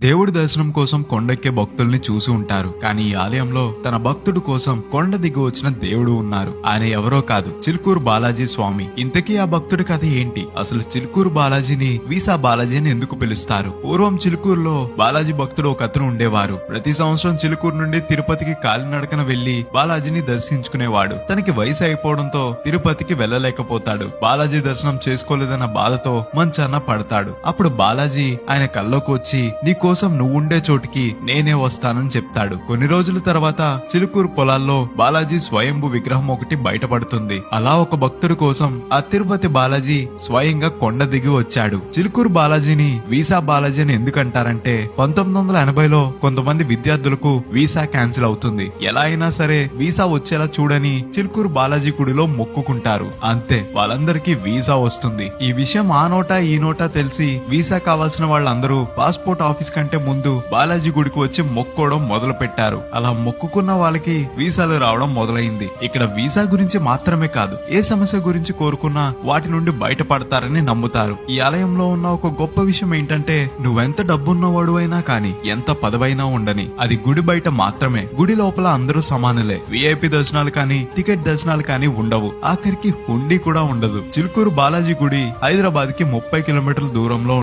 దేవుడి దర్శనం కోసం కొండెక్కే భక్తుల్ని చూసి ఉంటారు. కానీ ఈ ఆలయంలో తన భక్తుడు కోసం కొండ దిగి వచ్చిన దేవుడు ఉన్నారు. ఆయన ఎవరో కాదు, చిలుకూరు బాలాజీ స్వామి. ఇంతకీ ఆ భక్తుడి కథ ఏంటి? అసలు చిలుకూరు బాలాజీని వీసా బాలాజీ అని ఎందుకు పిలుస్తారు? పూర్వం చిలుకూరులో బాలాజీ భక్తుడు ఒక అతను ఉండేవారు. ప్రతి సంవత్సరం చిలుకూరు నుండి తిరుపతికి కాలినడకన వెళ్లి బాలాజీని దర్శించుకునేవాడు. తనకి వయసు అయిపోవడంతో తిరుపతికి వెళ్లలేకపోతాడు. బాలాజీ దర్శనం చేసుకోలేదన్న బాధతో మంచాన పడతాడు. అప్పుడు బాలాజీ ఆయన కల్లోకి వచ్చి కోసం నువ్వుండే చోటికి నేనే వస్తానని చెప్తాడు. కొన్ని రోజుల తర్వాత చిలుకూరు పొలాల్లో బాలాజీ స్వయంభు విగ్రహం ఒకటి బయటపడుతుంది. అలా ఒక భక్తుడి కోసం ఆ తిరుపతి బాలాజీ స్వయంగా కొండ దిగి వచ్చాడు. చిలుకూరు బాలాజీని వీసా బాలాజీ అని ఎందుకంటారంటే 1980లో కొంతమంది విద్యార్థులకు వీసా క్యాన్సిల్ అవుతుంది. ఎలా అయినా సరే వీసా వచ్చేలా చూడని చిలుకూరు బాలాజీ గుడిలో మొక్కుకుంటారు. అంతే, వాళ్ళందరికీ వీసా వస్తుంది. ఈ విషయం ఆ నోటా ఈ నోటా తెలిసి వీసా కావాల్సిన వాళ్ళందరూ పాస్పోర్ట్ ఆఫీస్ కంటే ముందు బాలాజీ గుడికి వచ్చి మొక్కోవడం మొదలు పెట్టారు. అలా మొక్కుకున్న వాళ్ళకి వీసాలు రావడం మొదలైంది. ఇక్కడ వీసా గురించి మాత్రమే కాదు, ఏ సమస్య గురించి కోరుకున్నా వాటి నుండి బయటపడతారని నమ్ముతారు. ఈ ఆలయంలో ఉన్న ఒక గొప్ప విషయం ఏంటంటే, నువ్వెంత డబ్బున్నవాడు అయినా కానీ, ఎంత పదవైనా ఉండని, అది గుడి బయట మాత్రమే. గుడి లోపల అందరూ సమానులే. విఐపి దర్శనాలు కానీ టికెట్ దర్శనాలు కానీ ఉండవు. ఆఖరికి హుండీ కూడా ఉండదు. చిలుకూరు బాలాజీ గుడి హైదరాబాద్ కి 30 కిలోమీటర్ల దూరంలో